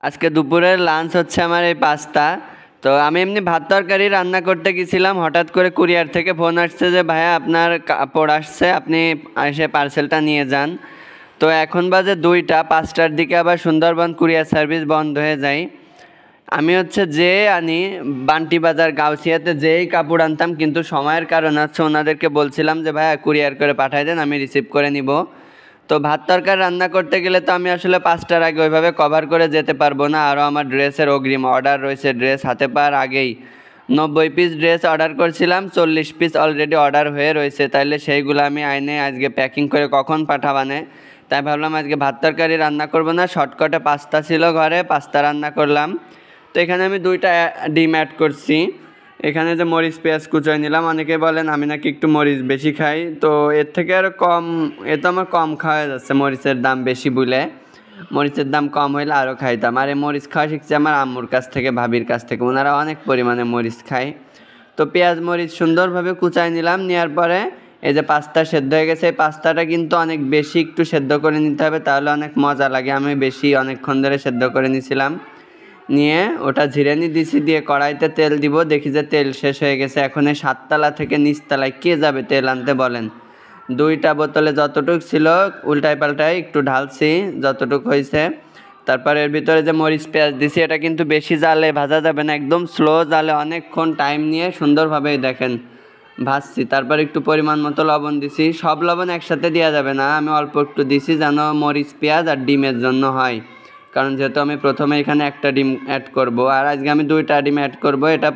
আজকে দুপুরের লাঞ্চ হচ্ছে আমার এই পাস্তা। তো আমি এমনি ভাত তরকারি রান্না করতে গেছিলাম, হঠাৎ করে কুরিয়ার থেকে ফোন আসছে যে ভাইয়া আপনার কাপড় আসছে, আপনি এসে পার্সেলটা নিয়ে যান। তো এখন বাজে 2টা, 5টার দিকে আবার সুন্দরবন কুরিয়ার সার্ভিস বন্ধ হয়ে যায়। আমি হচ্ছে যে আনি বান্টি বাজার গাউসিয়াতে যেই কাপড় আনতাম, কিন্তু সময়ের কারণে হচ্ছে ওনাদেরকে বলছিলাম যে ভাইয়া কুরিয়ার করে পাঠাই দেন, আমি রিসিভ করে নিব। তো ভাত তরকারি রান্না করতে গেলে তো আমি আসলে 5টার আগে ওইভাবে কভার করে যেতে পারবো না, আরও আমার ড্রেসের অগ্রিম অর্ডার রয়েছে। ড্রেস হাতে পাওয়ার আগেই 90 পিস ড্রেস অর্ডার করছিলাম, 40 পিস অলরেডি অর্ডার হয়ে রয়েছে। তাইলে সেইগুলো আমি আইনে আজকে প্যাকিং করে কখন পাঠাবানে, তাই ভাবলাম আজকে ভাত তরকারি রান্না করবো না, শর্টকাটে পাস্তা ছিল ঘরে, পাস্তা রান্না করলাম। তো এখানে আমি 2টা ডিম অ্যাড করছি। এখানে যে মরিচ পেঁয়াজ কুচোয় নিলাম, অনেকে বলেন আমি নাকি একটু মরিচ বেশি খাই, তো এর থেকে আরও কম, এ তো আমার কম খাওয়া যাচ্ছে, মরিচের দাম বেশি বলে। মরিচের দাম কম হইলে আরও খাইতাম। আর এই মরিচ খাওয়া শিখছি আমার আম্মুর কাছ থেকে, ভাবির কাছ থেকে, ওনারা অনেক পরিমাণে মরিচ খায়। তো পেঁয়াজ মরিচ সুন্দরভাবে কুচাই নিলাম, নেওয়ার পরে এই যে পাস্তা সেদ্ধ হয়ে গেছে, এই পাস্তাটা কিন্তু অনেক বেশি একটু সেদ্ধ করে নিতে হবে, তাহলে অনেক মজা লাগে। আমি বেশি অনেকক্ষণ ধরে সেদ্ধ করে নিয়েছিলাম, নিয়ে ওটা ঝিরানি দিছি, দিয়ে কড়াইতে তেল দিব, দেখি যে তেল শেষ হয়ে গেছে। এখন এই 7তলা থেকে নিচতলায় কে যাবে তেল আনতে বলেন। 2টা বোতলে যতটুক ছিল উল্টায় পাল্টায় একটু ঢালছি যতটুক হয়েছে। তারপর এর ভিতরে যে মরিচ পেঁয়াজ দিছি, এটা কিন্তু বেশি জালে ভাজা যাবে না, একদম স্লো জালে অনেকক্ষণ টাইম নিয়ে সুন্দরভাবে দেখেন ভাজছি। তারপর একটু পরিমাণ মতো লবণ দিছি, সব লবণ একসাথে দেওয়া যাবে না, আমি অল্প একটু দিছি যেন মরিচ পেঁয়াজ আর ডিমের জন্য হয়, কারণ যেহেতু আমি প্রথমে এখানে একটা ডিম অ্যাড করব, আর আজকে আমি 2টা ডিম অ্যাড করব। এটা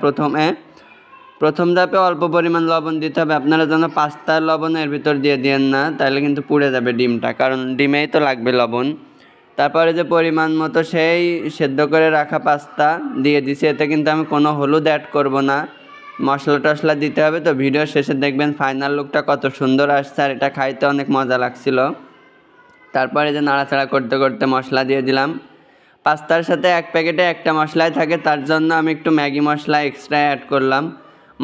প্রথম ধাপে অল্প পরিমাণ লবণ দিতে হবে, আপনারা যেন পাস্তার লবণ এর ভিতর দিয়ে দিয়েন না, তাহলে কিন্তু পুড়ে যাবে ডিমটা, কারণ ডিমেই তো লাগবে লবণ। তারপরে যে পরিমাণ মতো সেই সেদ্ধ করে রাখা পাস্তা দিয়ে দিছি, এতে কিন্তু আমি কোনো হলুদ অ্যাড করব না, মশলা টশলা দিতে হবে। তো ভিডিও শেষে দেখবেন ফাইনাল লুকটা কত সুন্দর আসছে, আর এটা খাইতে অনেক মজা লাগছিল। তারপরে যে নাড়াচাড়া করতে করতে মশলা দিয়ে দিলাম। পাস্তার সাথে এক প্যাকেটে একটা মশলাই থাকে, তার জন্য আমি একটু ম্যাগি মশলা এক্সট্রা অ্যাড করলাম,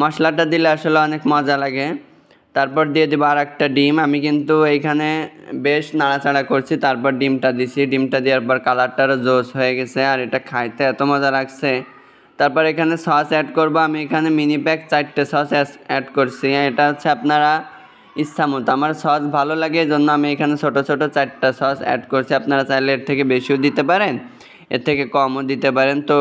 মশলাটা দিলে আসলে অনেক মজা লাগে। তারপর দিয়ে দেবো আর একটা ডিম, আমি কিন্তু এইখানে বেশ নাড়াচাড়া করছি, তারপর ডিমটা দিছি। ডিমটা দেওয়ার পর কালারটারও জোস হয়ে গেছে, আর এটা খাইতে এত মজা লাগছে। তারপর এখানে সস অ্যাড করব, আমি এখানে মিনি প্যাক 4টে সস অ্যাড করছি, এটা হচ্ছে আপনারা ইচ্ছা মতো, আমার সস ভালো লাগে এই জন্য আমি এখানে ছোটো ছোটো 4টা সস অ্যাড করছি, আপনারা চাইলে এর থেকে বেশিও দিতে পারেন, এর থেকে কমও দিতে পারেন। তো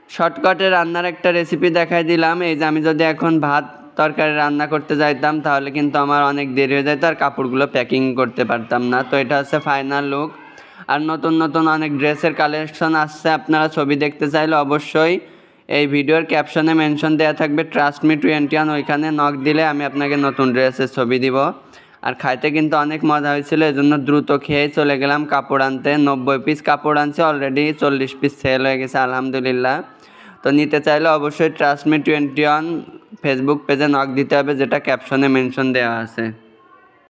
শর্টকাটে রান্নার একটা রেসিপি দেখাই দিলাম। এই যে আমি যদি এখন ভাত তরকারি রান্না করতে যাইতাম, তাহলে কিন্তু আমার অনেক দেরি হয়ে যেত, আর কাপড়গুলো প্যাকিং করতে পারতাম না। তো এটা হচ্ছে ফাইনাল লুক। আর নতুন নতুন অনেক ড্রেসের কালেকশন আসছে, আপনারা ছবি দেখতে চাইলে অবশ্যই এই ভিডিওর ক্যাপশনে মেনশন দেওয়া থাকবে ট্রাস্ট মি 21, ওইখানে নক দিলে আমি আপনাকে নতুন ড্রেসের ছবি দিব। আর খাইতে কিন্তু অনেক মজা হয়েছিল, এজন্য দ্রুত খেয়ে চলে গেলাম কাপড় আনতে। 90 পিস কাপড় আনছে, অলরেডি 40 পিস সেল হয়ে গেছে আলহামদুলিল্লাহ। তো নিতে চাইলে অবশ্যই ট্রাস্ট মি 21 ফেসবুক পেজে নক দিতে হবে, যেটা ক্যাপশনে মেনশন দেওয়া আছে।